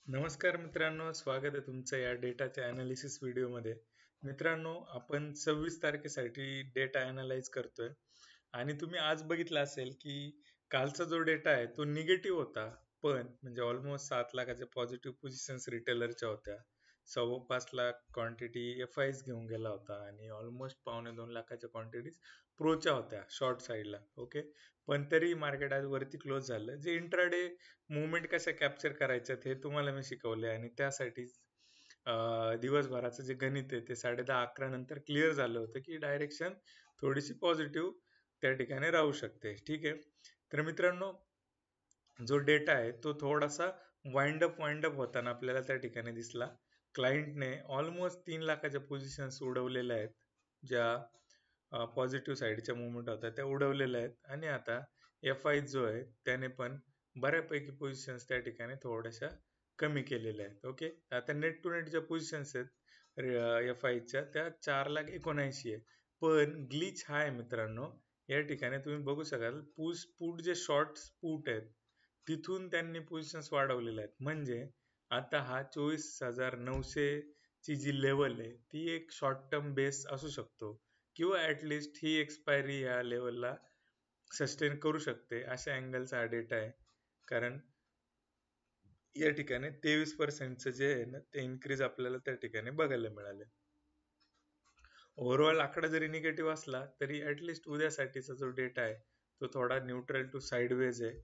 नमस्कार मित्रांनो, स्वागत आहे तुमचं या डेटाच्या अनालिसिस व्हिडिओमध्ये. मित्रांनो, आपण 26 तारखेसाठी डेटा अनालाइज करतोय आणि तुम्ही आज बघितलं असेल की कालचा जो डेटा आहे तो निगेटिव्ह होता, पण म्हणजे ऑलमोस्ट 7 लाखाच्या पॉझिटिव्ह पोझिशन्स रिटेलरच्या होत्या. 5.25 लाख क्वांटिटी एफ आयज घेऊन गेला होता आणि ऑलमोस्ट 2.25 लाखाच्या क्वांटिटीज प्रोच्या होत्या शॉर्ट साईडला. ओके, पण तरी मार्केट आज वरती क्लोज झालं. जे इंट्राडे मुवमेंट कशा कॅप्चर करायच्यात हे तुम्हाला मी शिकवले आणि त्यासाठी दिवसभराचं जे गणित आहे ते 10:30-11 नंतर क्लिअर झालं होतं की डायरेक्शन थोडीशी पॉझिटिव्ह त्या ठिकाणी राहू शकते. ठीक आहे, तर मित्रांनो, जो डेटा आहे तो थोडासा वाइंड अप होताना आपल्याला त्या ठिकाणी दिसला. क्लायंटने ऑलमोस्ट 3 लाखाच्या पोझिशन्स उडवलेल्या आहेत, ज्या पॉझिटिव्ह साईडच्या मुवमेंट होत्या त्या उडवलेल्या आहेत. आणि आता एफ आय जो आहे त्याने पण बऱ्यापैकी पोझिशन्स त्या ठिकाणी थोड्याशा कमी केलेल्या आहेत. ओके, आता नेट टू नेट ज्या पोझिशन्स आहेत एफ आयच्या त्या 4,79,000 आहे. पण ग्लिच हा आहे मित्रांनो, या ठिकाणी तुम्ही बघू शकाल पुट जे शॉर्ट पुट आहेत तिथून त्यांनी पोझिशन्स वाढवलेल्या आहेत. म्हणजे आता हा 24,900 ची जी लेवल आहे ती एक शॉर्ट टर्म बेस असू शकतो, किंवा ऍटलिस्ट ही एक्सपायरी या लेवलला सस्टेन करू शकते अशा अँगलचा हा डेटा आहे. कारण या ठिकाणी 23% जे आहे ना ते इन्क्रीज आपल्याला त्या ठिकाणी बघायला मिळाले. ओव्हरऑल आकडा जरी निगेटिव्ह असला तरी ऍटलिस्ट उद्यासाठीचा जो डेटा आहे तो थोडा न्यूट्रल टू साईडवेज आहे.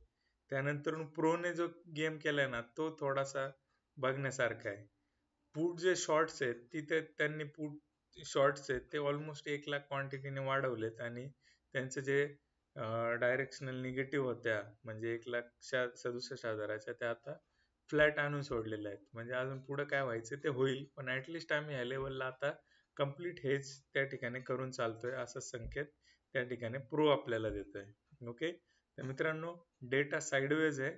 त्यानंतर प्रोने जो गेम केलाय ना तो थोडासा बघण्यासारखा आहे. पुट जे शॉर्ट्स आहेत तिथे त्यांनी पुट शॉर्ट्स आहेत ते ऑलमोस्ट 1 लाख क्वांटिटीने वाढवलेत आणि त्यांचे जे डायरेक्शनल निगेटिव्ह होत्या म्हणजे 1,67,000च्या त्या आता फ्लॅट आणून सोडलेल्या आहेत. म्हणजे अजून पुढे काय व्हायचं ते होईल, पण ऍटलिस्ट आम्ही ह्या लेवलला आता कम्प्लीट हेज त्या ठिकाणी करून चालतोय असा संकेत त्या ठिकाणी प्रो आपल्याला देतोय. ओके, तर मित्रांनो, डेटा साईडवेज आहे,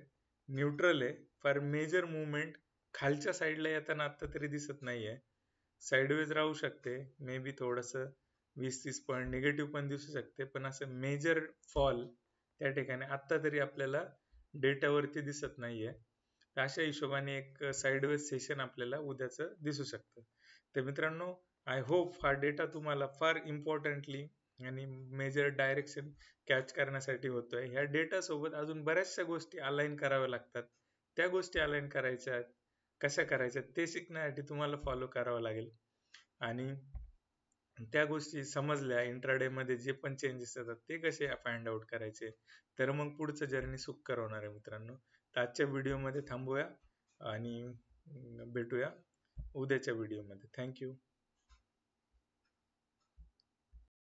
न्यूट्रल आहे. फार मेजर मुवमेंट खालच्या साईडला येताना आता तरी दिसत नाहीये. साईडवेज राहू शकते, मे बी थोडंसं 20-30 पॉईंट निगेटिव्ह पण दिसू शकते, पण असं मेजर फॉल त्या ठिकाणी आत्ता तरी आपल्याला डेटावरती दिसत नाहीये. तर अशा हिशोबाने एक साईडवेज सेशन आपल्याला उद्याचं दिसू शकतं. तर मित्रांनो, आय होप हा डेटा तुम्हाला फार इम्पॉर्टंटली आणि मेजर डायरेक्शन कॅच करण्यासाठी होतोय. ह्या डेटा सोबत अजून बऱ्याचशा गोष्टी अलाइन कराव्या लागतात. त्या गोष्टी अलाइन करायच्या कशा करायच्या ते शिकण्यासाठी तुम्हाला फॉलो करावं लागेल. आणि त्या गोष्टी समजल्या, इंट्राडे मध्ये जे पण चेंजेस येतात ते कसे फाइंड आउट करायचे, तर मग पुढचं जर्नी सुखकर होणार आहे मित्रांनो. तर आजच्या व्हिडिओमध्ये थांबूया आणि भेटूया उद्याच्या व्हिडिओमध्ये. थँक्यू.